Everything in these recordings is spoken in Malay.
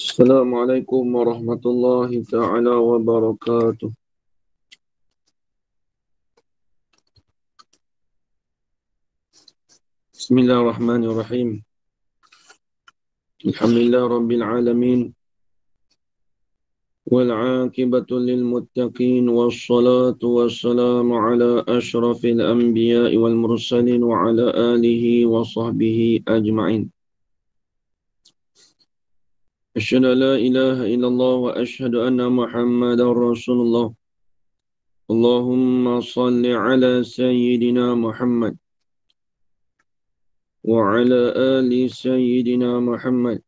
Assalamualaikum warahmatullahi ta'ala wabarakatuh. Bismillahirrahmanirrahim. Alhamdulillah rabbil alamin. Wal'aqibatu lil muttaqin. Wassalatu wassalamu ala ashrafil anbiya'i wal mursalin wa ala alihi wa sahbihi ajma'in. Asyhadu an la ilaha illallah wa asyhadu anna Muhammadar Rasulullah. Allahumma salli ala sayyidina Muhammad وعلى آل سيدنا محمد.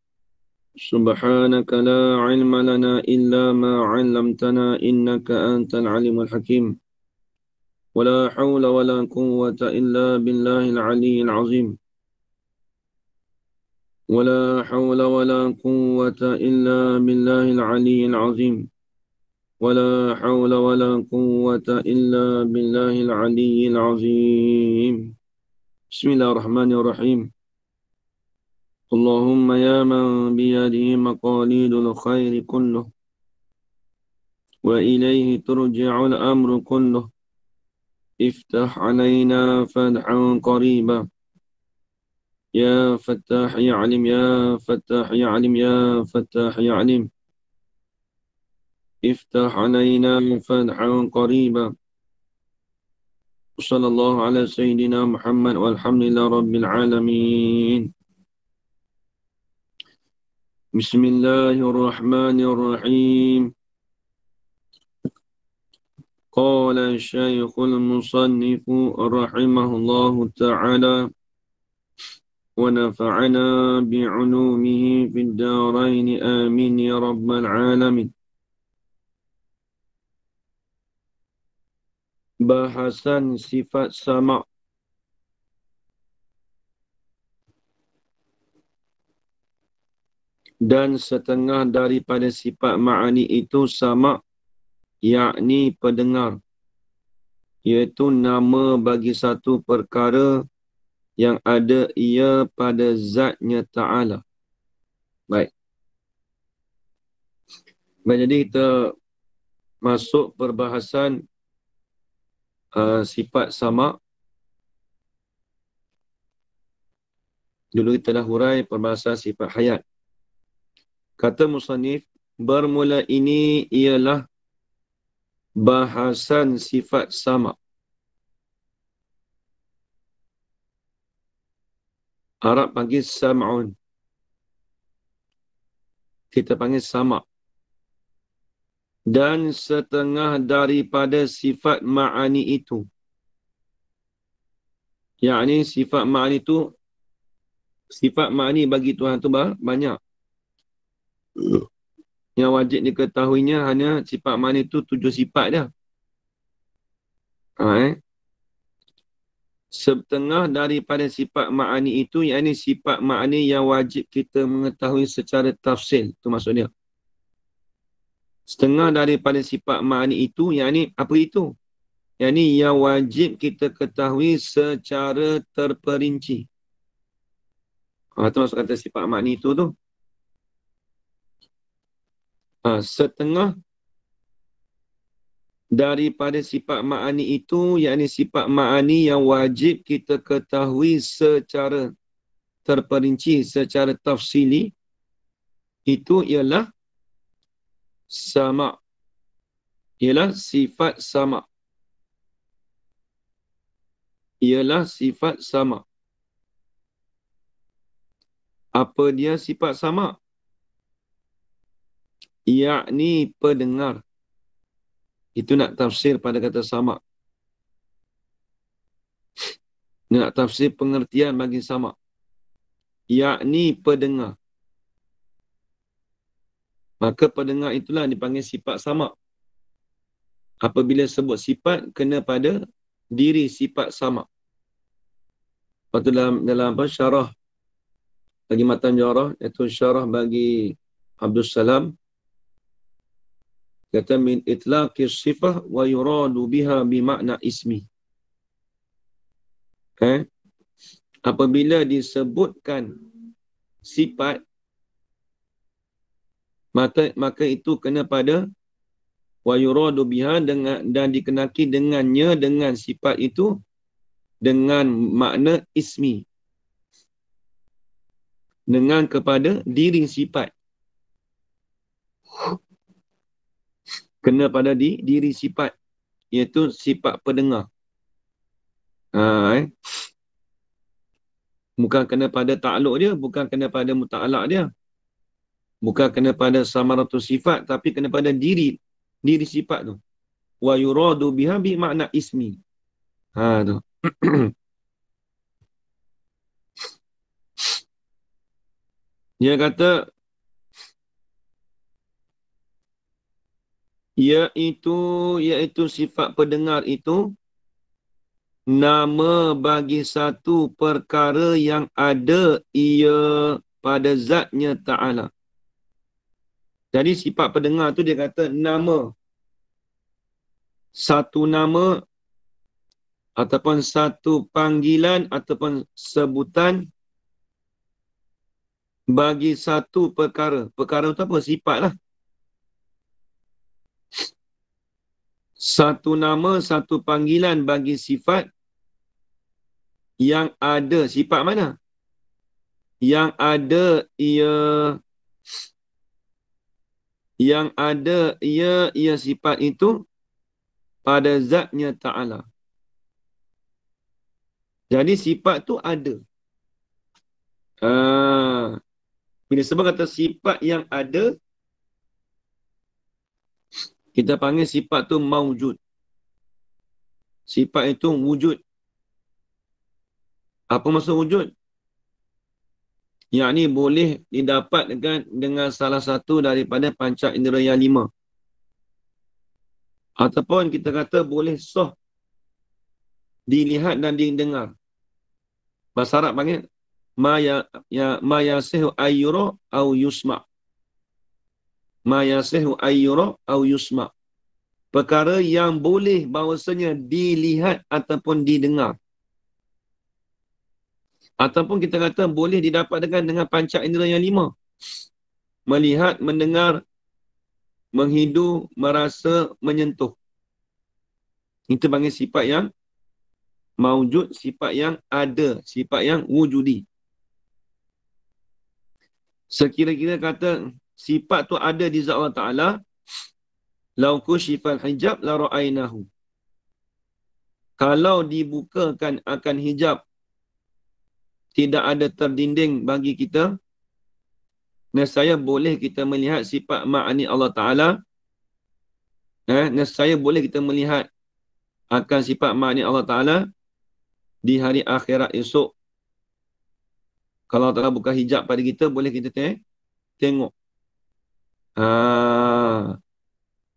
سبحانك لا علم لنا إلا ما علمتنا إنك أنت العليم الحكيم. ولا حول ولا قوة إلا بالله العلي العظيم. ولا حول ولا قوة إلا بالله العلي العظيم. ولا حول ولا قوة إلا بالله العلي العظيم. بسم الله الرحمن الرحيم. اللهم يا من بيده مقاليد الخير كله وإليه ترجع الأمر كله افتح علينا فتحا قريبا يا فتاح يا عليم يا فتاح يا عليم يا فتاح يا عليم افتح علينا فتحا قريبا. صلى الله على سيدنا محمد والحمد لله رب العالمين. بسم الله الرحمن الرحيم. قال الشيخ المصنف رحمه الله تعالى ونفعنا بعلومه في الدارين آمين يا رب العالمين. Bahasan sifat sama dan setengah daripada sifat ma'ani itu sama, yakni pendengar, iaitu nama bagi satu perkara yang ada ia pada zatnya ta'ala. Baik. Jadi kita masuk perbahasan sifat sama. Dulu kita dah hurai perbahasan sifat hayat. Kata musannif, bermula ini ialah bahasan sifat sama. Arab panggil sam'un. Kita panggil sama. Dan setengah daripada sifat ma'ani itu. Yakni sifat ma'ani itu, sifat ma'ani bagi Tuhan itu banyak. Yang wajib diketahuinya hanya sifat ma'ani itu 7 sifat dia. Setengah daripada sifat ma'ani itu, yakni sifat ma'ani yang wajib kita mengetahui secara tafsil. Itu maksud dia. Setengah daripada sifat ma'ani itu, yakni apa itu? Yakni yang wajib kita ketahui secara terperinci. Itu maksud kata sifat ma'ani itu tu. Setengah daripada sifat ma'ani itu, yakni sifat ma'ani yang wajib kita ketahui secara terperinci, secara tafsili, itu ialah sama. Ialah sifat sama. Ialah sifat sama. Apa dia sifat sama? Yakni pendengar. Itu nak tafsir pada kata sama. Nak tafsir pengertian bagi sama. Yakni pendengar. Maka pendengar itulah dipanggil sifat sama. Apabila sebut sifat, kena pada diri sifat sama. Lepas tu dalam syarah bagi matan jarah, iaitu syarah bagi Abdul Salam, kata min itlaqis sifah wa yuradu biha bimakna ismi. Apabila disebutkan sifat maka itu kena pada wa yuradu biha dan dikenaki dengannya, dengan sifat itu, dengan makna ismi, dengan kepada diri sifat, kena pada diri sifat, iaitu sifat pendengar. Bukan kena pada ta'aluk dia, bukan kena pada muta'alak dia, bukan kena pada samaratus sifat, tapi kena pada diri sifat tu. Wa yuradu biha bi makna ismi. Tu. Dia kata iaitu sifat pendengar itu nama bagi satu perkara yang ada ia pada zatnya ta'ala. Jadi sifat pendengar tu dia kata nama, satu nama ataupun satu panggilan ataupun sebutan bagi satu perkara. Perkara itu apa? Sifat lah. Satu nama, satu panggilan bagi sifat yang ada. Sifat mana? Yang ada ia sifat itu pada zatnya ta'ala. Jadi sifat tu ada. Bila sebab kata sifat yang ada, kita panggil sifat tu maujud. Sifat itu wujud. Apa maksud wujud? Yang ni boleh didapatkan dengan salah satu daripada panca indera yang 5. Ataupun kita kata boleh sah dilihat dan didengar. Bahasa Arab panggil ma yasihu ayyura au yusma. Ma yasihu ayyura au yusma. Perkara yang boleh bahawasanya dilihat ataupun didengar. Ataupun kita kata boleh didapatkan dengan panca indera yang 5. Melihat, mendengar, menghidu, merasa, menyentuh. Itu panggil sifat yang maujud, sifat yang ada, sifat yang wujudi. Sekira-kira kata sifat tu ada di zat Allah Ta'ala, lau kushifal hijab la ra'ainahu. Kalau dibukakan akan hijab, tidak ada terdinding bagi kita, nescaya boleh kita melihat sifat ma'ani Allah Ta'ala. Nescaya boleh kita melihat akan sifat ma'ani Allah Ta'ala di hari akhirat esok. Kalau Allah Ta'ala buka hijab pada kita, boleh kita tengok.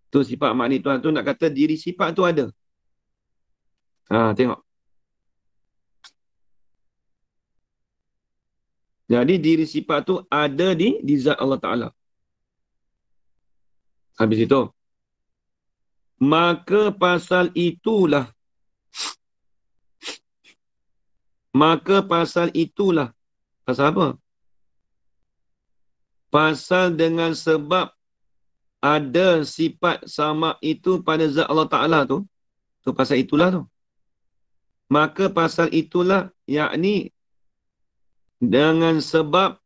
Tu sifat ma'ani Tuhan tu, nak kata diri sifat tu ada. Tengok. Jadi diri sifat tu ada di zat Allah Ta'ala. Habis itu. Maka pasal itulah. Pasal apa? Pasal dengan sebab ada sifat sama itu pada zat Allah Ta'ala tu. Tu pasal itulah tu. Maka pasal itulah, yakni dengan sebab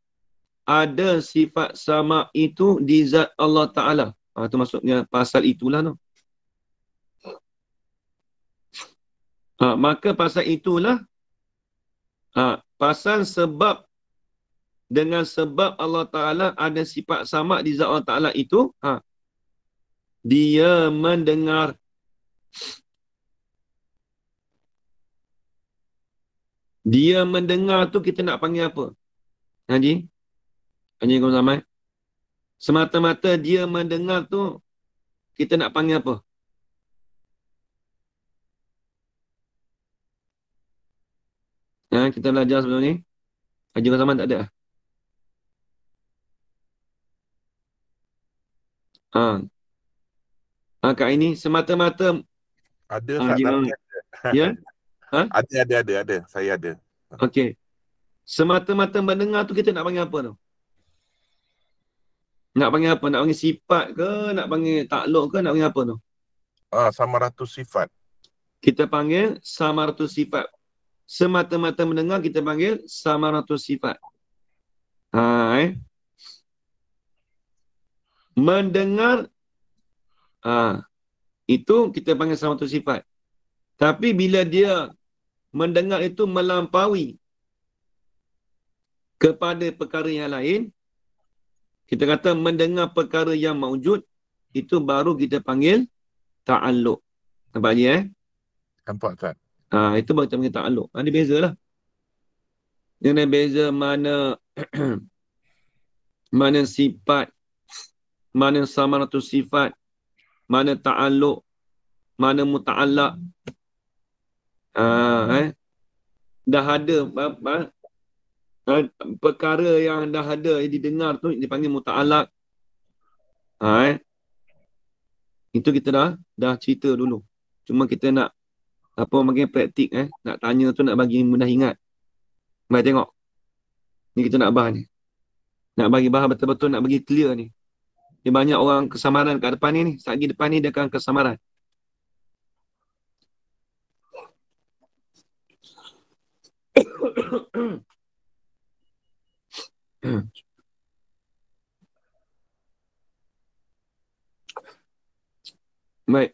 ada sifat sama itu di zat Allah Ta'ala. Itu maksudnya pasal itulah tu. Maka pasal itulah, pasal sebab, dengan sebab Allah Ta'ala ada sifat sama di zat Allah Ta'ala itu, dia mendengar. Dia mendengar tu kita nak panggil apa? Haji? Haji Gom Samad? Semata-mata dia mendengar tu kita nak panggil apa? Kita belajar sebelum ni. Haji Gom Samad tak ada? Kak ini semata-mata ada Haji Gom Samad. Ya? Ada. Saya ada. Okey. Semata-mata mendengar tu kita nak panggil apa tu? Nak panggil apa? Nak panggil sifat ke? Nak panggil takluk ke? Nak panggil apa tu? Samaratus sifat. Kita panggil samaratus sifat. Semata-mata mendengar kita panggil samaratus sifat. Mendengar itu kita panggil samaratus sifat. Tapi bila dia mendengar itu melampaui kepada perkara yang lain, kita kata mendengar perkara yang maujud, itu baru kita panggil ta'alluq. Nampak je Nampak tak? Itu baru kita panggil ta'alluq. Ada beza lah. Dia ada beza mana mana sifat, mana samaratus sifat, mana ta'alluq, mana muta'allaq. Dah ada perkara yang dah ada yang didengar tu dipanggil muta'allaq. Itu kita dah cerita dulu. Cuma kita nak bagi praktik nak tanya tu nak bagi mudah ingat. Mari tengok. Ni kita nak bahas ni. Nak bagi bahas betul-betul, nak bagi clear ni. Dia banyak orang kesamaran kat depan ni. Sagi depan ni dia akan kesamaran. Baik.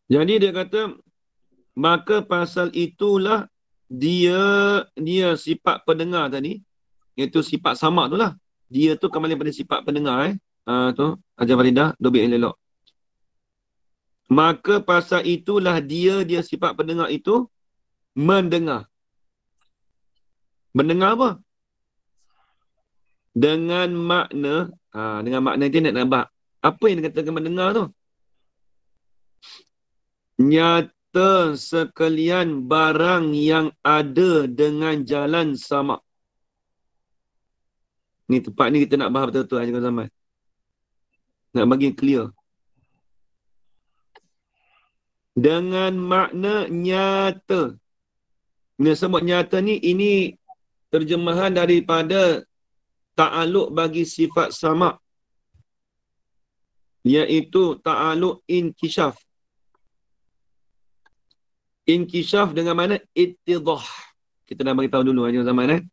Jadi dia kata, maka pasal itulah dia sifat pendengar tadi, iaitu sifat samak tu lah. Dia tu kembali pada sifat pendengar. Tu, Hajar Faridah, Dobik Elok. Maka pasal itulah dia sifat pendengar itu mendengar. Mendengar apa? Dengan makna, dengan makna dia nak nampak. Apa yang dikatakan mendengar tu? Nyata sekalian barang yang ada dengan jalan sama. Ni tempat ni kita nak bahas betul-betul Haji Zaman. Nak bagi clear. Dengan makna nyata. Bila sebut nyata ni, ini terjemahan daripada ta'aluk bagi sifat sama. Iaitu ta'aluk inkishaf. Inkishaf dengan mana? Ittidah. Kita dah beritahu dulu Haji Zaman.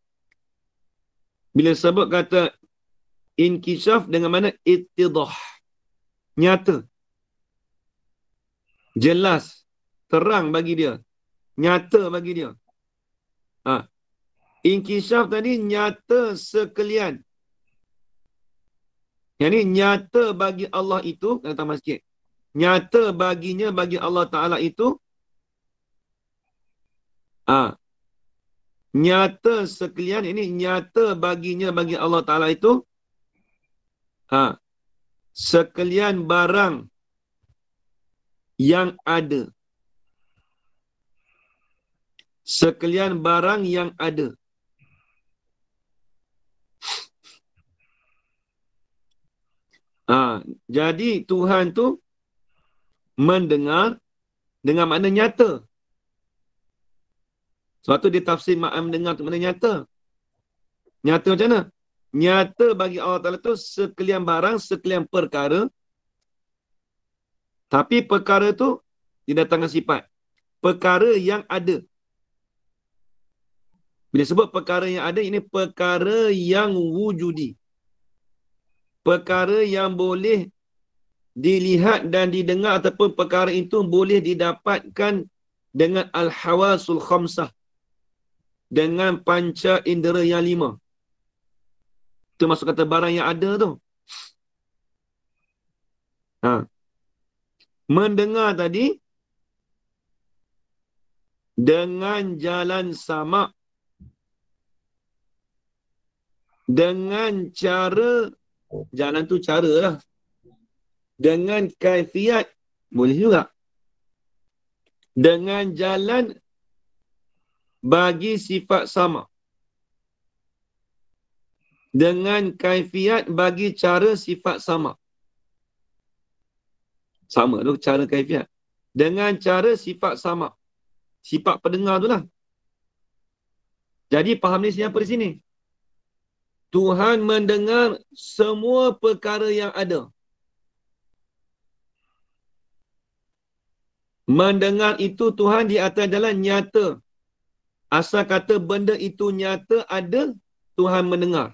Bila sebut kata inkishaf dengan mana? Ittidah. Nyata. Jelas. Terang bagi dia. Nyata bagi dia. Inkishaf tadi nyata sekalian. Yang ni nyata bagi Allah itu, kena tambah sikit. Nyata baginya, bagi Allah Ta'ala itu, nyata sekalian, ini nyata baginya, bagi Allah Ta'ala itu, sekalian barang yang ada. Sekalian barang yang ada. Jadi Tuhan tu mendengar dengan makna nyata. Sebab tu dia tafsir makna mendengar tu makna nyata. Nyata macam mana? Nyata bagi Allah Ta'ala tu sekalian barang, sekalian perkara. Tapi perkara tu didatangkan sifat. Perkara yang ada. Bila sebut perkara yang ada, ini perkara yang wujudi. Perkara yang boleh dilihat dan didengar ataupun perkara itu boleh didapatkan dengan al-hawasul khamsah. Dengan panca indera yang 5. Itu maksud kata barang yang ada tu. Mendengar tadi dengan jalan sama, dengan cara, jalan tu cara lah, dengan kaifiat boleh juga, dengan jalan bagi sifat sama, dengan kaifiat bagi cara sifat sama. Sama tu cara kaifiat. Dengan cara sifat sama. Sifat pendengar tu lah. Jadi faham ni siapa di sini? Tuhan mendengar semua perkara yang ada. Mendengar itu Tuhan di atas jalan nyata. Asal kata benda itu nyata ada, Tuhan mendengar.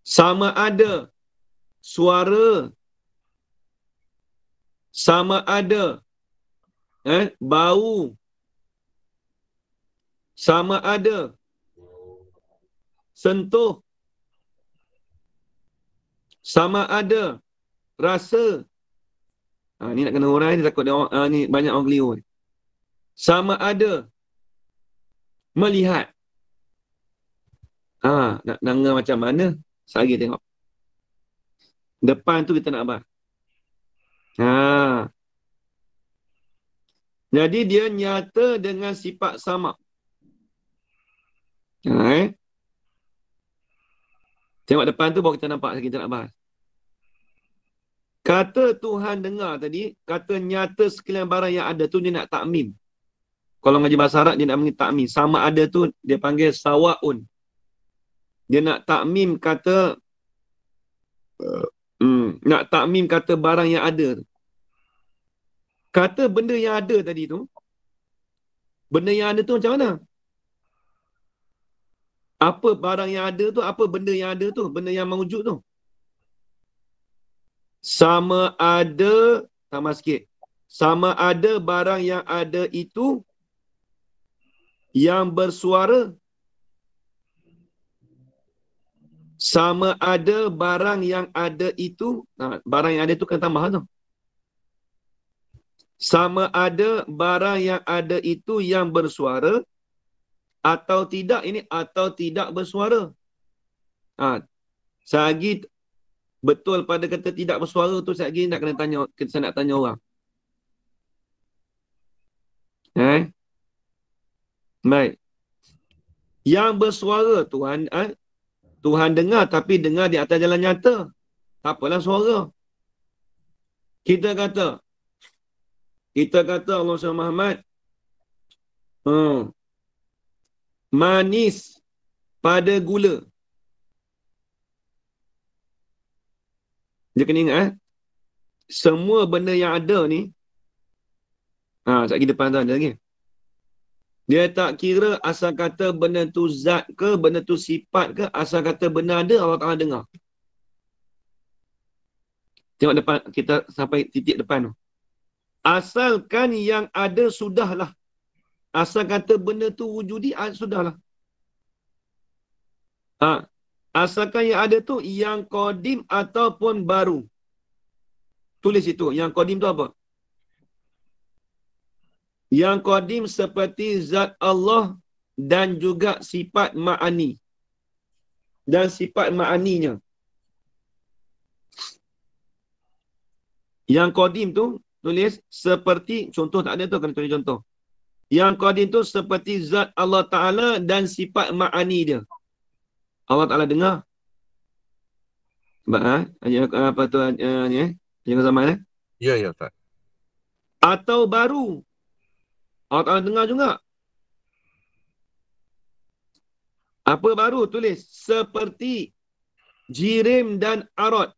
Sama ada suara, sama ada bau, sama ada sentuh, sama ada rasa. Ni nak kena orang ni takut dia orang, ni banyak orang keliru ni. Sama ada melihat. Nak dengar macam mana? Sehari tengok. Depan tu kita nak bahas. Jadi dia nyata dengan sifat sama. Tengok depan tu baru kita nampak kita nak bahas. Kata Tuhan dengar tadi, kata nyata sekalian barang yang ada tu dia nak takmim. Kalau ngaji bahasa Arab dia nak panggil takmim. Sama ada tu dia panggil sawaun. Dia nak takmim kata nak takmim kata barang yang ada. Kata benda yang ada tadi tu, benda yang ada tu macam mana? Apa barang yang ada tu? Apa benda yang ada tu? Benda yang mewujud tu. Sama ada, tambah sikit. Sama ada barang yang ada itu yang bersuara. Sama ada barang yang ada itu, barang yang ada itu kena tambah tu. Sama ada barang yang ada itu yang bersuara atau tidak, ini atau tidak bersuara. Selagi betul pada kata tidak bersuara tu, selagi nak kena tanya, saya nak tanya orang. Baik. Yang bersuara Tuhan dengar, tapi dengar di atas jalan nyata. Tak apalah suara. Kita kata Allah SWT Muhammad manis pada gula. Dia kena ingat semua benda yang ada ni, sekejap lagi depan tu ada lagi. Dia tak kira asal kata benda tu zat ke, benda tu sifat ke, asal kata benda ada, Allah Ta'ala dengar. Tengok depan, kita sampai titik depan tu. Asalkan yang ada sudahlah. Asal kata benda tu wujudi, sudahlah. Asalkan yang ada tu yang qadim ataupun baru. Tulis itu. Yang qadim tu apa? Yang qadim seperti zat Allah dan juga sifat ma'ani. Dan sifat ma'aninya. Yang qadim tu, tulis seperti, contoh tak ada tu, kena tulis contoh. Yang qadim tu seperti zat Allah Ta'ala dan sifat ma'ani dia. Allah Ta'ala dengar. Apa tu ni Jangan zaman Ya, Ustaz. Atau baru. Allah Ta'ala dengar juga. Apa baru? Tulis. Seperti jirim dan arad.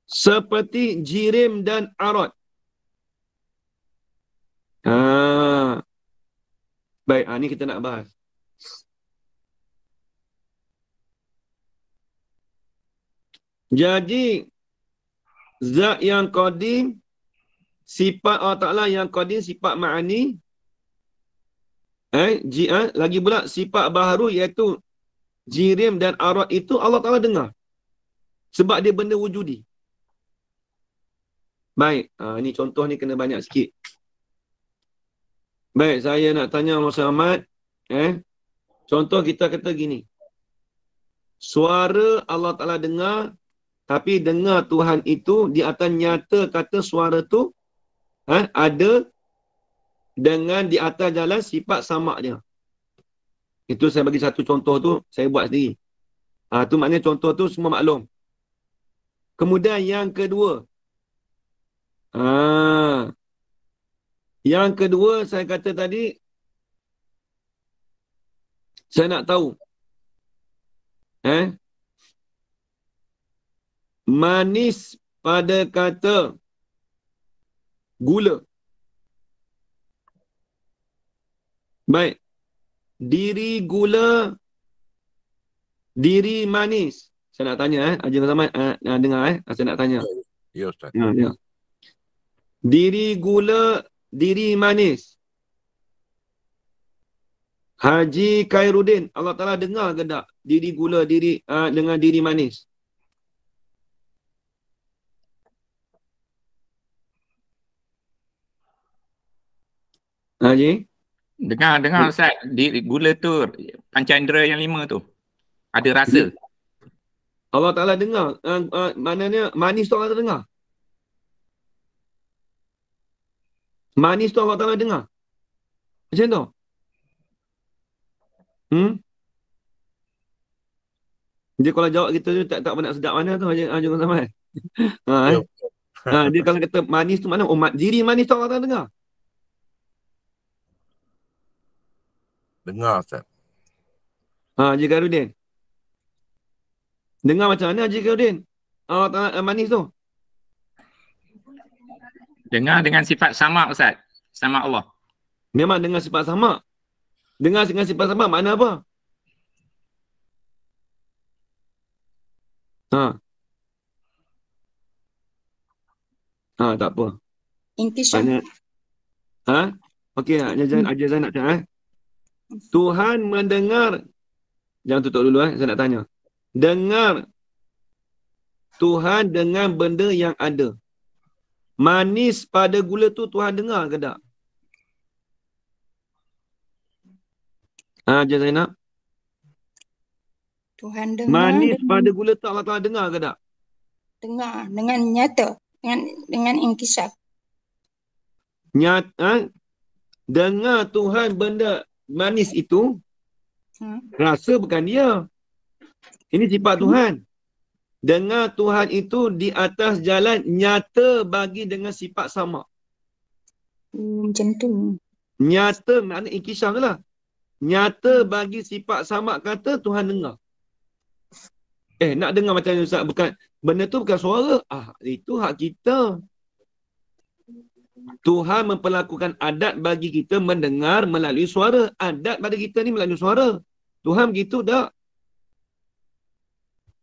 Seperti jirim dan arad. Baik, ni kita nak bahas. Jadi, zat yang qadim, sifat Allah Ta'ala yang qadim, sifat ma'ani. Lagi pula sifat baharu iaitu jirim dan arad itu Allah Ta'ala dengar. Sebab dia benda wujudi. Baik, ni contoh ni kena banyak sikit. Baik, saya nak tanya Allah Muhammad. Contoh kita kata gini. Suara Allah Ta'ala dengar, tapi dengar Tuhan itu di atas nyata kata suara tu ada dengan di atas jalan sifat samak dia. Itu saya bagi satu contoh tu, saya buat sendiri. Tu maknanya contoh tu semua maklum. Kemudian yang kedua. Yang kedua saya kata tadi, Saya nak tahu. Manis pada kata gula. Baik. Diri gula, diri manis. Saya nak tanya, Haji Rahman, dengar, saya nak tanya. Ya, Ustaz. Ya. Diri gula, diri manis. Haji Khairuddin, Allah Ta'ala dengar ke tak? Diri gula, diri dengan diri manis. Haji? Dengar Ustaz. Gula tu panca-indera yang 5 tu. Ada rasa. Allah Ta'ala dengar. Maknanya manis tu Allah Ta'ala dengar. Manis tu Allah Ta'ala dengar. Macam tu. Dia kalau jawab kita tu tak nak sedap mana tu Haji Rahman. Dia kalau kata manis tu mana? Diri manis tu Allah Ta'ala dengar. Dengar, Ustaz. Haji Khairuddin. Dengar macam mana Haji Khairuddin? Allah Ta'ala manis tu. Dengar dengan sifat sama Ustaz. Sama Allah. Memang dengan sifat sama. Dengar dengan sifat sama makna apa? Tak apa. Intisab. Okey, Haji Zain nak tanya. Tuhan mendengar. Jangan tutup dulu saya nak tanya. Dengar Tuhan dengan benda yang ada. Manis pada gula tu Tuhan dengar ke tak? Haji Zainab. Tuhan dengar. Manis pada gula tu Allah Ta'ala dengar ke tak? Dengar. Dengan nyata. Dengan intisab. Nyata. Dengar Tuhan benda manis itu. Rasa bukan dia. Ini sifat Tuhan. Dengar Tuhan itu di atas jalan nyata bagi dengan sifat sama. Macam tu. Nyata maknanya inkisaf tu lah. Nyata bagi sifat sama kata Tuhan dengar. Nak dengar macam ni Ustaz. Bukan, benda tu bukan suara. Itu hak kita. Tuhan memperlakukan adat bagi kita mendengar melalui suara. Adat pada kita ni melalui suara. Tuhan begitu tak?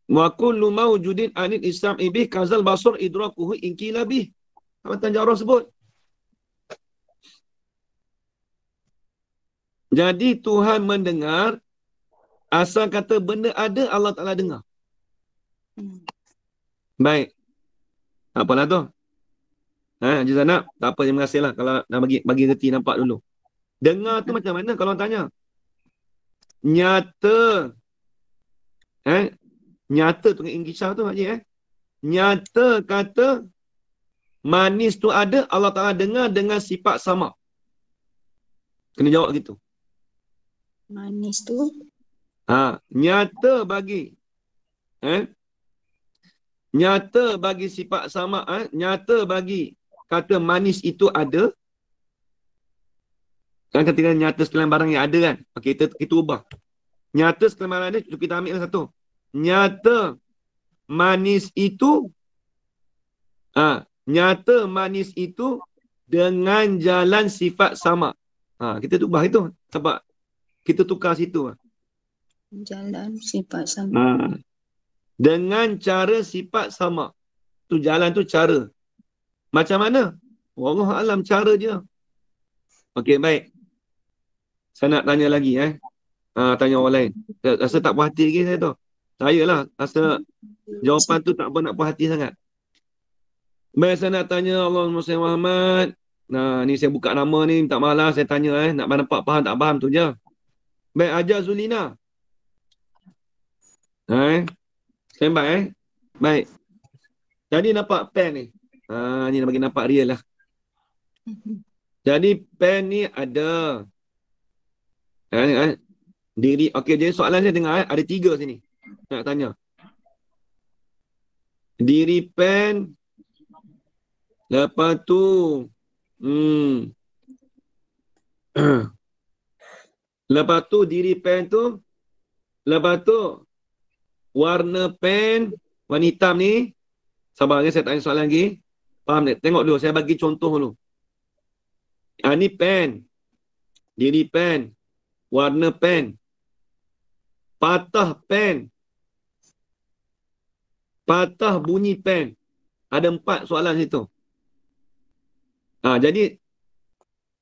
Wa kullu mawjudin anil islam ibih kazal basur idrakuhu inkilabih. Matan Jarrah sebut. Jadi Tuhan mendengar, asal kata benda ada, Allah Ta'ala dengar. Baik. Apalah tu? Haji Zainab, tak apa, terima kasih lah kalau nak bagi reti nampak dulu. Dengar tu macam mana kalau tanya? Nyata. Nyata tu dengan ingisah tu Haji. Nyata kata manis tu ada, Allah Ta'ala dengar dengan sifat sama. Kena jawab gitu. Manis tu. Nyata bagi. Nyata bagi sifat sama. Nyata bagi kata manis itu ada. Kan ketika nyata sekalian barang yang ada kan. Okey, kita ubah. Nyata sekalian barang ada, kita ambil satu. Nyata manis itu. Nyata manis itu dengan jalan sifat sama. Kita ubah itu. Sebab kita tukar situ. Jalan sifat sama. Dengan cara sifat sama. Tu jalan tu cara. Macam mana? Wallahu alam cara dia. Okey, baik. Saya nak tanya lagi tanya orang lain. Rasa tak puas hati lagi saya tu. Saya lah rasa jawapan tu tak apa nak puas hati sangat. Baik, saya nak tanya Allahumma salli Muhammad. Ni saya buka nama ni, minta maaf saya tanya nak nampak faham tak faham tu je. Baik, Ajar Zulina. Standby Baik. Jadi nampak pen ni. Ni nak bagi nampak real lah. Jadi pen ni ada. Diri. Okey, jadi soalan saya dengar ada 3 sini. Nak tanya. Diri pen. Lepas tu Lepas tu diri pen tu. Lepas tu warna pen warna hitam ni. Sabar saya tanya soalan lagi. Faham tak? Tengok dulu, saya bagi contoh dulu. Ni pen. Diri pen. Warna pen. Patah pen. Patah bunyi pen. Ada 4 soalan situ. Jadi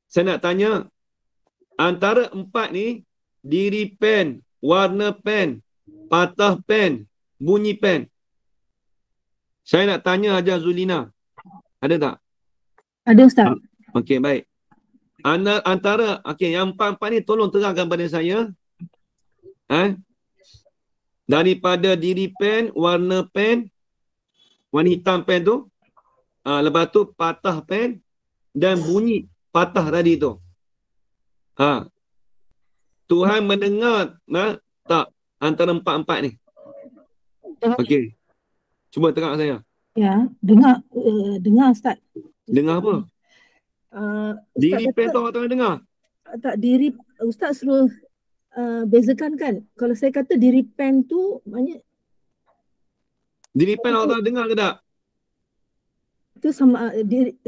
saya nak tanya, antara 4 ni, diri pen, warna pen, patah pen, bunyi pen. Saya nak tanya Hajar Zulina. Ada tak? Ada Ustaz. Okey, baik. Antara, yang 4 ni tolong terangkan pada saya. Daripada diri pen, warna hitam pen tu, lepas tu patah pen dan bunyi patah tadi tu. Tuhan mendengar tak antara 4 ni? Okey. Cuba terang saya. Ya, dengar Ustaz. Dengar apa? Diri pen tu orang tengah dengar? Tak, diri Ustaz suruh bezakan kan. Kalau saya kata diri pen tu maknanya diri pen orang tengah dengar ke tak? itu sama diri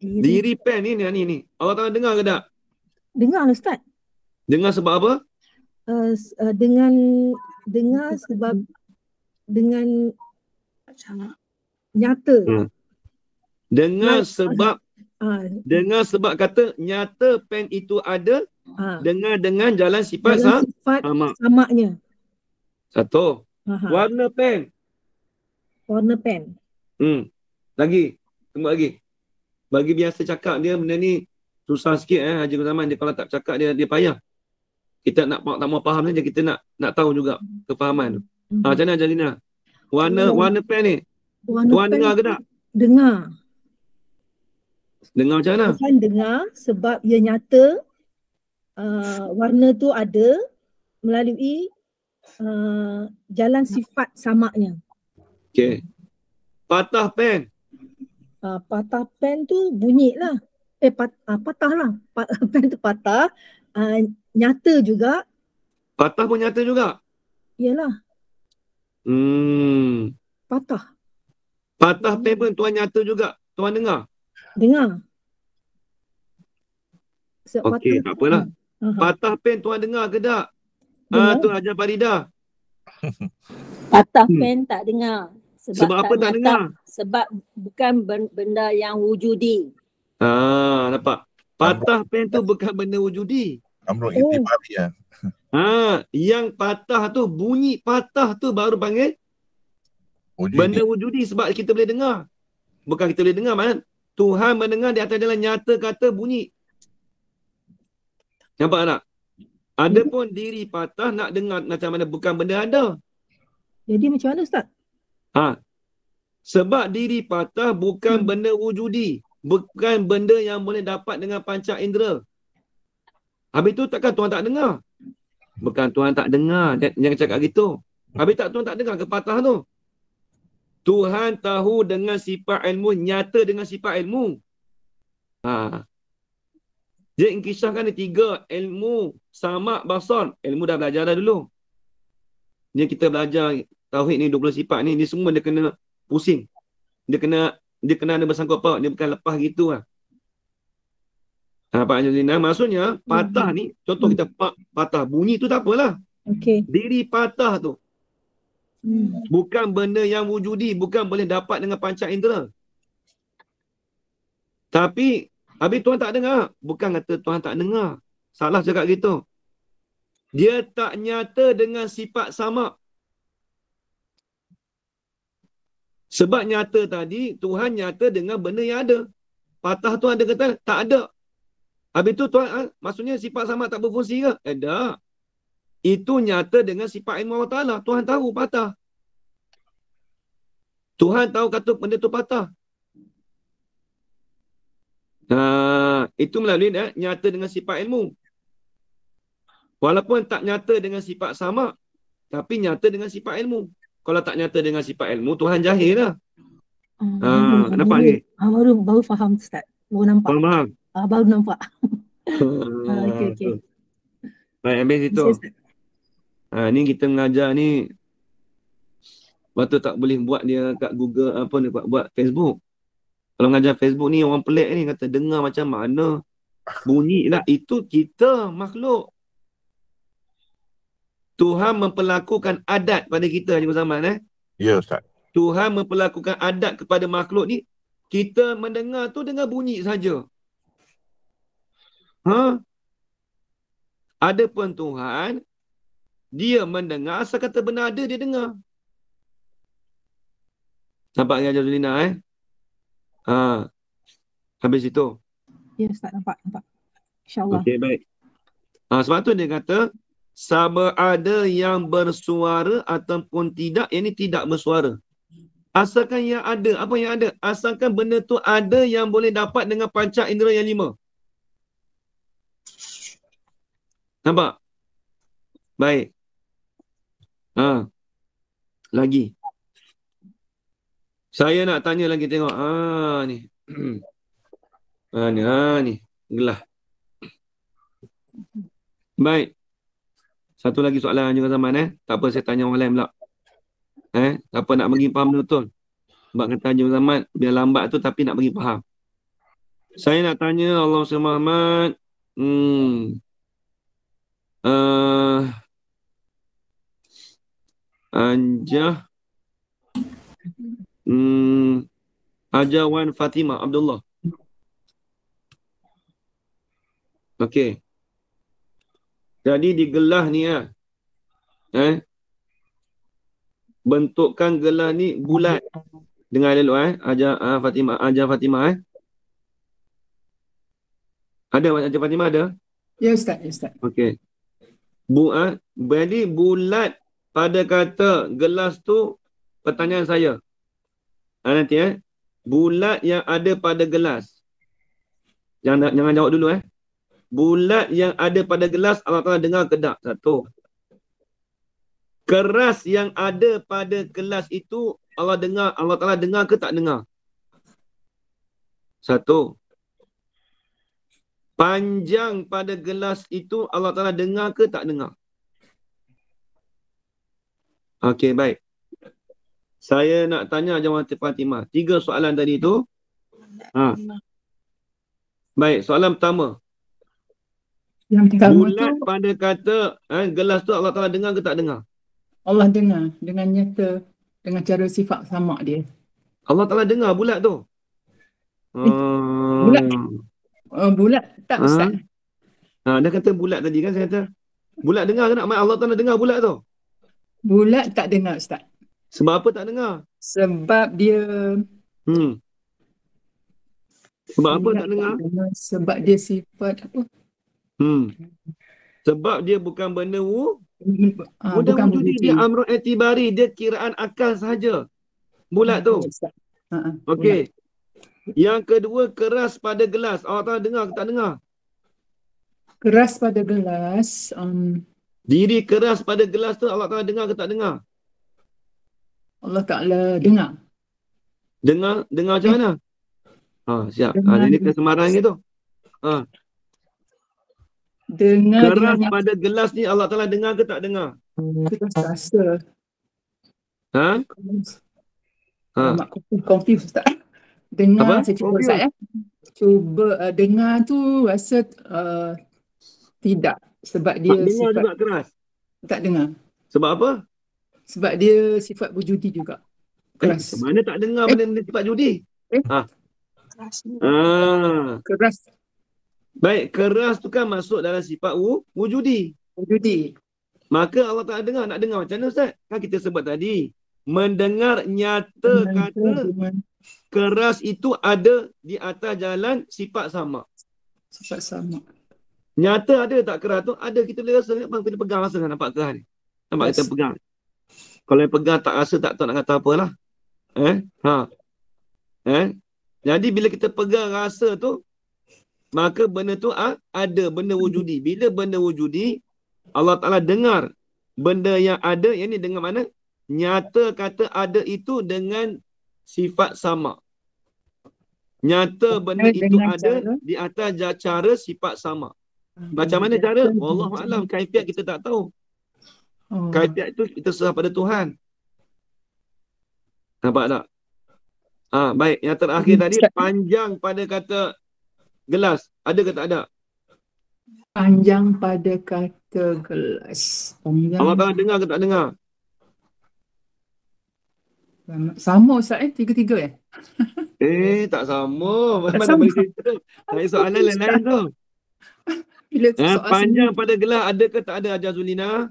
Diri pen ni. Orang tengah dengar ke tak? Dengar Ustaz. Dengar sebab apa? Dengar sebab dengan nyata. Dengar sebab kata nyata pen itu ada. Dengar dengan jalan sifat samanya. Satu. Warna pen. Lagi. Tunggu lagi. Bagi biasa cakap dia benda ni susah sikit Haji Zaman. Dia kalau tak cakap dia payah. Kita tak mau faham saja, kita nak tahu juga kefahaman tu. Macam mana Jalina? Warna pen ni. Tuan dengar ke tak? Dengar. Dengar macam mana? Tuhan dengar sebab ia nyata warna tu ada melalui jalan sifat samanya. Okey. Patah pen. Patah pen tu bunyi lah. Patah lah. Pen tu patah. Nyata juga. Patah pun nyata juga? Yalah. Patah. Patah pen pun Tuan nyata juga. Tuan dengar? Dengar. Okey, tak apalah. Patah pen Tuan dengar ke tak? Tu Hajar Farida. Patah pen tak dengar. Sebab apa tak dengar? Sebab bukan benda yang wujudi. Nampak. Patah pen tu bukan benda wujudi. Amrul itibari ya. Yang patah tu, bunyi patah tu baru panggil benda wujudi sebab kita boleh dengar. Bukan kita boleh dengar, maknanya Tuhan mendengar di atas jalan nyata kata bunyi. Nampak tak? Adapun diri patah nak dengar macam mana bukan benda ada. Jadi macam mana Ustaz? Sebab diri patah bukan benda wujudi. Bukan benda yang boleh dapat dengan panca indera. Habis tu takkan Tuhan tak dengar? Bukan Tuhan tak dengar. Jangan cakap gitu. Habis Tuhan tak dengar ke patah tu? Tuhan tahu dengan sifat ilmu, nyata dengan sifat ilmu. Dia kisahkan ada 3 ilmu, samak, basar. Ilmu dah belajar dah dulu. Dia kita belajar tauhid ni 20 sifat ni, dia semua dia kena pusing. Dia kena ada bersangkut paut. Dia bukan lepas gitu lah. Pak Angelina, maksudnya patah ni, contoh kita patah, bunyi tu tak apalah. Diri patah tu. Bukan benda yang wujudi, bukan boleh dapat dengan panca indera. Tapi, habis Tuhan tak dengar. Bukan kata Tuhan tak dengar. Salah cakap gitu. Dia tak nyata dengan sifat sama. Sebab nyata tadi, Tuhan nyata dengan benda yang ada. Patah tu ada kata, tak ada. Habis tu Tuhan, maksudnya sifat sama tak berfungsi ke? Tak. Itu nyata dengan sifat ilmu Allah Ta'ala. Tuhan tahu patah. Tuhan tahu kata benda tu patah. Itu melalui nyata dengan sifat ilmu. Walaupun tak nyata dengan sifat sama, tapi nyata dengan sifat ilmu. Kalau tak nyata dengan sifat ilmu, Tuhan jahil lah. Nampak ni? Baru faham Ustaz. Baru nampak. Faham? Baru nampak. Okey. Baik, habis itu. Ni kita mengajar ni, lepas tu tak boleh buat dia kat Google, apa ni, buat Facebook. Kalau mengajar Facebook ni, orang pelik ni kata dengar macam mana bunyi lah. Itu kita makhluk. Tuhan memperlakukan adat pada kita, Haji Zaman. Ya, Ustaz. Tuhan memperlakukan adat kepada makhluk ni, kita mendengar tu dengar bunyi saja. Adapun Tuhan, dia mendengar asal kata benar ada, dia dengar. Nampak kan Haji Zulina? Habis itu. Ya, Ustaz, nampak. InsyaAllah. Okey, baik. Sebab tu dia kata, sama ada yang bersuara ataupun tidak, yang ni tidak bersuara. Asalkan yang ada. Apa yang ada? Asalkan benda tu ada yang boleh dapat dengan panca indera yang 5. Nampak? Baik. Lagi. Saya nak tanya lagi, tengok. Ni. Ni. Gelah. Baik. Satu lagi soalan juga Zaman. Tak apa, saya tanya orang lain pula. Tak apa, nak bagi faham betul. Sebab kata Haji Zaman, biar lambat tu tapi nak bagi faham. Saya nak tanya Allah Muhammad. Anjah. Ajawan Fatimah Abdullah. Okey. Jadi di gelah ni bentukkan gelah ni bulat. Dengar dulu Fatimah, Ajar Fatimah Ada Ajar Fatimah ada? Ya Ustaz, Okey. Jadi bulat pada kata gelas tu, pertanyaan saya. Nanti bulat yang ada pada gelas. Jangan jawab dulu Bulat yang ada pada gelas, Allah Ta'ala dengar ke tak? Satu. Keras yang ada pada gelas itu, Allah Ta'ala dengar ke tak dengar? Satu. Panjang pada gelas itu, Allah Ta'ala dengar ke tak dengar? Okey, baik. Saya nak tanya Jawab Fatimah. 3 soalan tadi tu. Baik, soalan pertama. Yang pertama bulat tu, pada kata gelas tu Allah Ta'ala dengar ke tak dengar? Allah dengar dengan nyata, dengan cara sifat sama dia. Allah Ta'ala dengar bulat tu? Bulat? Bulat tak Ustaz? Dia kata bulat tadi kan, saya kata. Bulat dengar ke tak? Allah Ta'ala dengar bulat tu? Bulat tak dengar Ustaz. Sebab apa tak dengar? Sebab dia... Sebab apa tak dengar? Sebab dia sifat apa? Sebab dia bukan benda bukan wujudi, dia amrun i'tibari, dia kiraan akal sahaja. Bulat tu. Okey. Yang kedua, keras pada gelas. Allah Ta'ala dengar ke tak dengar? Keras pada gelas. Diri keras pada gelas tu Allah Ta'ala dengar ke tak dengar? Allah Ta'ala dengar. Dengar macam mana? Siap. Jadi kesemaran gitu. Dengar keras pada gelas ni Allah Ta'ala dengar ke tak dengar? Kita rasa. Confused Ustaz. Dengar, saya cuba Ustaz Cuba dengar tu rasa tidak. Sebab dia dengar sifat juga keras? Tak dengar. Sebab apa? Sebab dia sifat wujudi juga. Keras. Mana tak dengar benda-benda sifat wujudi? Keras. Baik, keras tu kan masuk dalam sifat wujudi. Maka Allah Ta'ala dengar. Nak dengar macam mana Ustaz? Kan kita sebut tadi. Mendengar nyata kata keras itu ada di atas jalan sifat sama. Sifat sama. Nyata ada tak keras tu? Ada, kita boleh rasa. Kita pegang rasa kan nampak keras ni. Nampak kita pegang. Kalau yang pegang tak rasa, tak tahu nak kata apalah. Jadi bila kita pegang rasa tu, maka benda tu ada, benda wujudi. Bila benda wujudi, Allah Ta'ala dengar benda yang ada, yang ni dengan mana? Nyata kata ada itu dengan sifat sama. Nyata benda itu dengan ada cara- di atas cara sifat sama. Macam mana Nyata cara? dengan Wallahualam. Kaifiat kita tak tahu. Oh. Kaifiat itu kita serah pada Tuhan. Nampak tak? Baik. Yang terakhir tadi, panjang pada kata gelas. Ada ke tak ada? Panjang pada kata gelas. Panjang. Allah Ta'ala dengar ke tak dengar? Sama Ustaz tiga-tiga Tak sama. Tak Mana sama. boleh cerita? Saya soalan lain-lain tu. Bila soal Panjang sendiri. pada gelas ada ke tak ada, Hajar Zulina?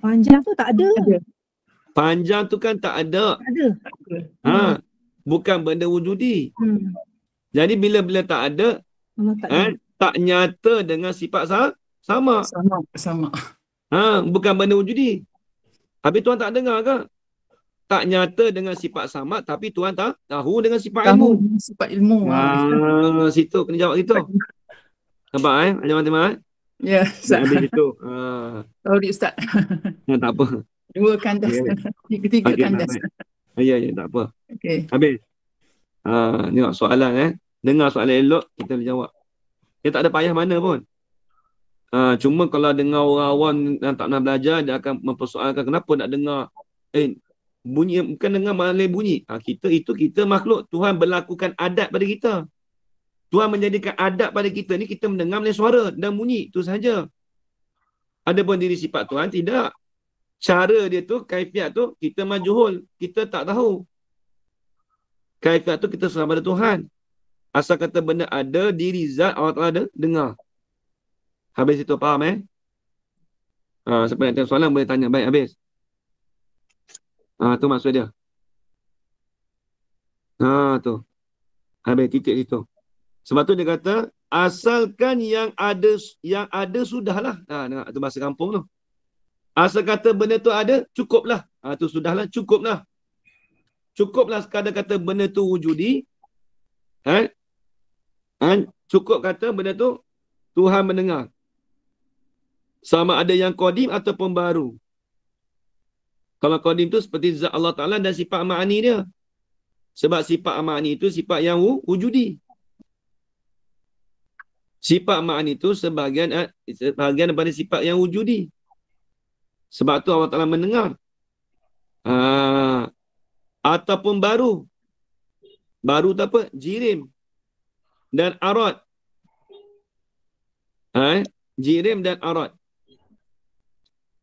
Panjang tu tak ada. Ada. Panjang tu kan tak ada. Tak ada. Bukan benda wujudi. Hmm. Jadi bila tak ada, Allah tak ada. tak nyata dengan sifat sama. Sama. Bukan benda wujudi. Habis Tuhan tak dengar ke? Tak nyata dengan sifat sama, tapi Tuhan tak tahu dengan sifat ilmu. Tahu sifat ilmu. Situ kena jawab situ. Nampak Hajar Fatimah? Ya, Ustaz. Habis situ. Sorry Ustaz. Tak apa. Dua kandas. Tiga-tiga Okey, kandas. Ya, tak apa. Okey. Habis. Tengok soalan Dengar soalan elok, kita boleh jawab. Dia tak ada payah mana pun. Cuma kalau dengar orang awam yang tak pernah belajar, dia akan mempersoalkan kenapa nak dengar. Bunyi, bukan dengar malai bunyi. Kita makhluk. Tuhan berlakukan adat pada kita. Tuhan menjadikan adat pada kita ni, kita mendengar malai suara dan bunyi. Itu sahaja. Adapun diri sifat Tuhan, tidak. Cara dia tu, kaifiat tu, kita majhul. Kita tak tahu. Kaifiat tu kita serah pada Tuhan. Asal kata benda ada, diri zat, Allah Ta'ala ada, dengar. Habis itu, faham siapa nak tanya soalan, boleh tanya. Baik, habis. Tu maksud dia. Tu. Habis titik situ. Sebab tu dia kata, asalkan yang ada sudahlah. Tu bahasa kampung tu. Asal kata benda tu ada, cukuplah. Tu sudahlah, cukuplah. Cukuplah sekadar kata benda tu wujudi. Cukup kata benda tu Tuhan mendengar. Sama ada yang qadim ataupun baru. Kalau qadim tu seperti zat Allah Ta'ala dan sifat ma'ani dia. Sebab sifat ma'ani itu sifat yang wujudi. Sifat ma'ani itu sebahagian daripada sifat yang wujudi. Sebab tu Allah Ta'ala mendengar. Ataupun baru. Baru tu apa? Jirim. Dan arad. Jirim dan arad.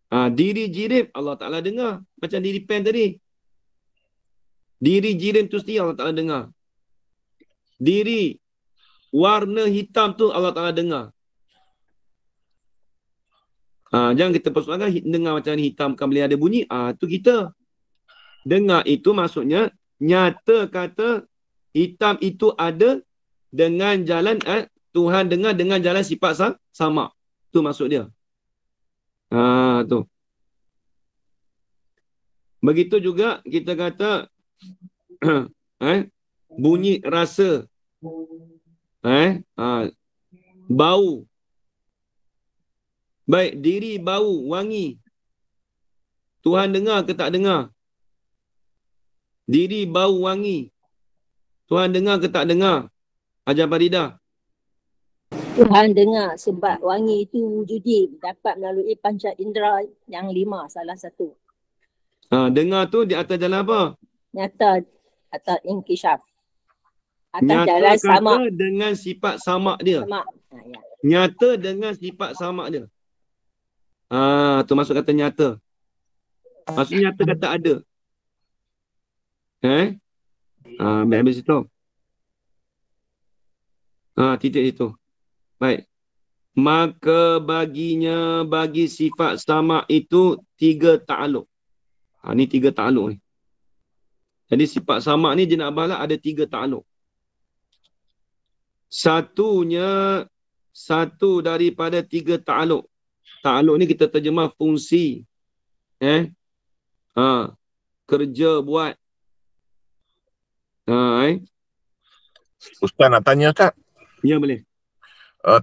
Diri jirim Allah Ta'ala dengar. Macam diri pen tadi. Diri jirim tu sendiri Allah Ta'ala dengar. Diri warna hitam tu Allah Ta'ala dengar. Jangan kita persoalkan dengar macam ni hitam kan boleh ada bunyi. Tu kita. Dengar itu maksudnya nyata kata hitam itu ada dengan jalan Tuhan dengar dengan jalan sifat sama. Tu maksud dia. Tu. Begitu juga kita kata bunyi rasa. Bau. Baik, diri bau, wangi. Tuhan dengar ke tak dengar? Diri bau wangi. Tuhan dengar ke tak dengar? Hajar Faridah. Tuhan dengar sebab wangi itu wujudi dapat melalui panca indera yang 5 salah satu. Dengar tu di atas jalan apa? Nyata atau inkishaf. Atas Nyata jalan kata sama. dengan sifat sama dia. Sama. Ya. Nyata dengan sifat sama dia. Tu maksud kata nyata. Maksud nyata kata ada. Habis itu. Titik itu. Baik. Maka bagi sifat sama itu 3 ta'aluk. Ni 3 ta'aluk ni. Jadi sifat sama ni dia nak bahas ada 3 ta'aluk. Satu daripada 3 ta'aluk. Ta'aluk ni kita terjemah fungsi. Kerja buat. Ustaz nak tanya Ustaz. Ya boleh.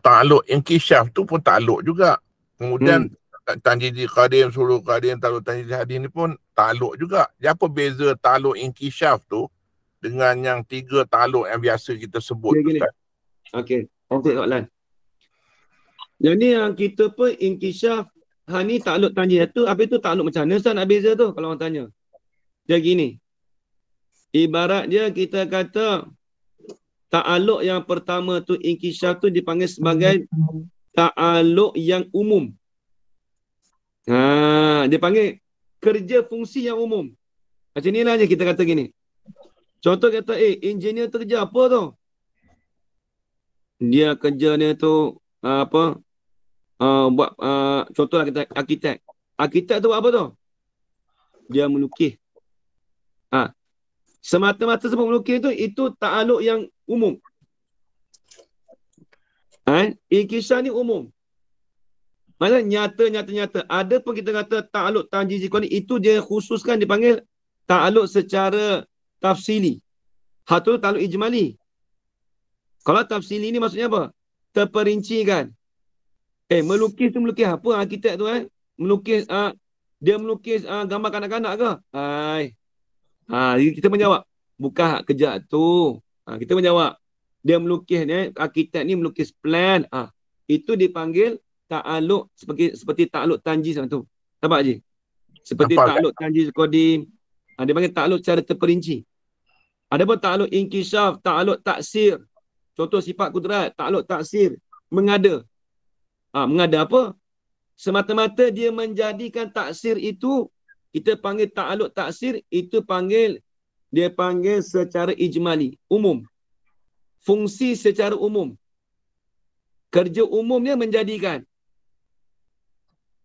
Ta'aluk inkishaf tu pun ta'aluk juga. Kemudian tanjidi qadim, suruh qadim, ta'aluk tanjidi hadim ni pun ta'aluk juga. Jadi apa beza ta'aluk inkishaf tu dengan yang 3 takluk yang biasa kita sebut, Dia gini. Ustaz? Okey. Okey soalan. Jadi yang kita pun inkishaf ni takluk tanjih tu, habis tu takluk macam mana Ustaz nak beza tu kalau orang tanya. Dia gini. Ibarat dia kita kata ta'aluk yang pertama tu inkishaf tu dipanggil sebagai ta'aluk yang umum. Dia panggil kerja fungsi yang umum. Macam ni lah je kita kata gini. Contoh kata, engineer tu kerja apa tu? Dia kerja dia tu buat contohlah kita arkitek. Arkitek tu buat apa tu? Dia melukis. Semata-mata sebab melukis tu, itu ta'aluk yang umum. Inkishaf ni umum. Maksudnya nyata. Ada pun kita kata ta'aluk tanjizi qadi, itu dia khususkan dipanggil ta'aluk secara tafsili. Hatul ta'aluk ijmali. Kalau tafsili ni maksudnya apa? Terperinci kan. Melukis tu melukis apa arkitek tu melukis dia melukis gambar kanak-kanak ke? Kita menjawab bukan hak kerja tu. Kita menjawab dia melukis ni, arkitek ni melukis plan. Itu dipanggil ta'aluk seperti ta'aluk tanjiz tu. Nampak je? Seperti ta'aluk tanjiz qadim. Dia panggil ta'aluk secara terperinci. Ada pun ta'aluk inkishaf, ta'aluk taksir. Contoh sifat kudrat, ta'aluk taksir, mengada. Mengada apa? Semata-mata dia menjadikan taksir itu, kita panggil ta'aluk taksir, itu dia panggil secara ijmali, umum. Fungsi secara umum. Kerja umumnya menjadikan.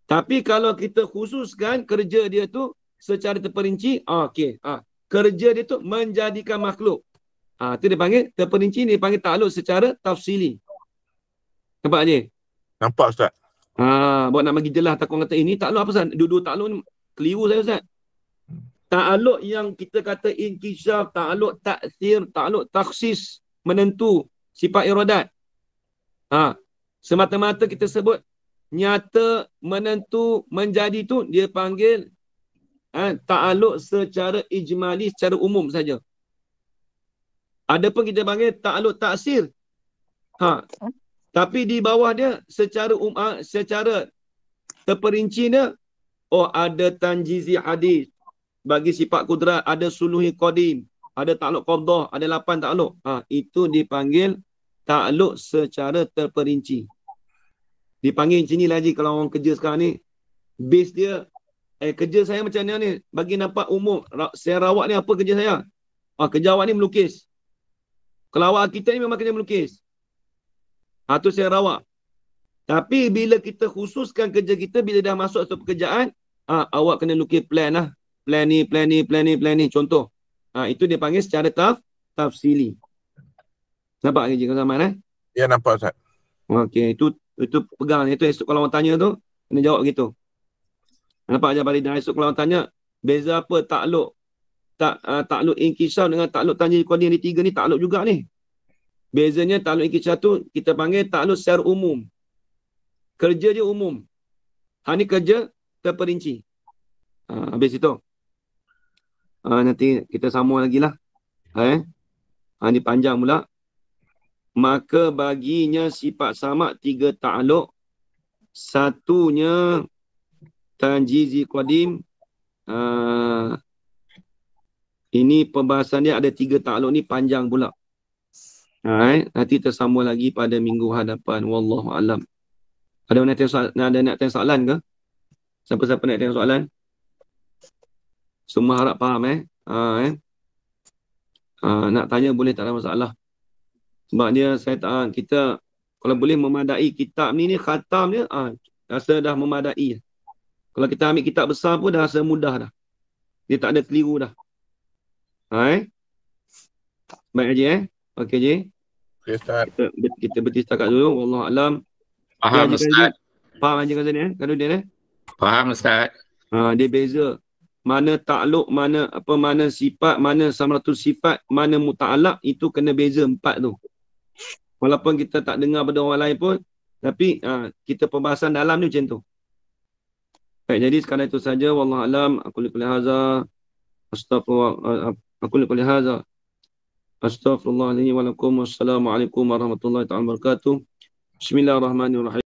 Tapi kalau kita khususkan kerja dia tu secara terperinci, kerja dia tu menjadikan makhluk. Itu dia panggil terperinci, dia panggil ta'aluk secara tafsili. Nampak je? Nampak Ustaz. Buat nak bagi jelas takut kata ini ta'aluk apa Ustaz? Dua-dua ta'aluk ni keliru saya Ustaz. Ta'aluk yang kita kata inkishaf, ta'aluk taksir, ta'aluk taksis, menentu sifat iradat. Semata-mata kita sebut nyata, menentu, menjadi tu dia panggil ta'aluk secara ijmali, secara umum saja. Adapun kita panggil ta'aluk taksir. Tapi di bawah dia secara terperinci dia, ada tanjizi hadis bagi sifat kudrat, ada suluhi qadim, ada ta'aluk qabdah, ada 8 ta'aluk. Itu dipanggil ta'aluk secara terperinci. Dipanggil macam ni lagi kalau orang kerja sekarang ni, base dia, kerja saya macam mana ni, bagi nampak umum. Saya rawat ni apa kerja saya? Kerja awak ni melukis. Kalau awak arkitek ni memang kerja melukis. Tu saya rawat. Tapi bila kita khususkan kerja kita, bila dah masuk satu pekerjaan, awak kena lukis plan lah. Plan ni. Contoh. Itu dia panggil secara tafsili. Nampak kerja kau Zaman? Ya, nampak Ustaz. Okey, itu pegang. Itu esok kalau orang tanya tu, kena jawab gitu. Nampak je Balidah? Esok kalau orang tanya, beza apa ta'aluk? Ta'aluk inkishaf dengan ta'aluk tanjiz qadi, ni 3 ni ta'aluk juga ni. Bezanya ta'aluk inkishaf tu kita panggil ta'aluk secara umum. Kerja dia umum. Ni kerja terperinci. Habis itu. Nanti kita sambung lagi lah. Ni panjang pula. Maka baginya sifat sama 3 ta'aluk. Satunya tanjizi qadim. Ini pembahasan dia ada 3 ta'aluk ni panjang pula. Nanti tersambung lagi pada minggu hadapan. Wallahu alam. Ada nak tanya soalan ke? Siapa-siapa nak tanya soalan? Semua harap faham nak tanya boleh, tak ada masalah. Sebab dia kita kalau boleh memadai kitab ni khatam dia rasa dah memadai. Kalau kita ambil kitab besar pun dah rasa mudah dah. Dia tak ada keliru dah. Baik Haji Okey Haji. Okay, Ustaz. Kita berhenti setakat dulu. Wallahu alam. Faham Ustaz. Faham Haji Ghazali Kalau dia Faham Ustaz. Dia beza. Mana ta'aluk, mana sifat, mana samaratul sifat, mana muta'alaq, itu kena beza 4 tu. Walaupun kita tak dengar pada orang lain pun, tapi kita pembahasan dalam ni macam tu. Baik, jadi sekarang itu saja. Wallahu alam. Aku lihat hadza. Astaghfirullah. Aku lihat hadza. Astaghfirullahaladzim wa lakum. Wassalamualaikum warahmatullahi wabarakatuh. Bismillahirrahmanirrahim.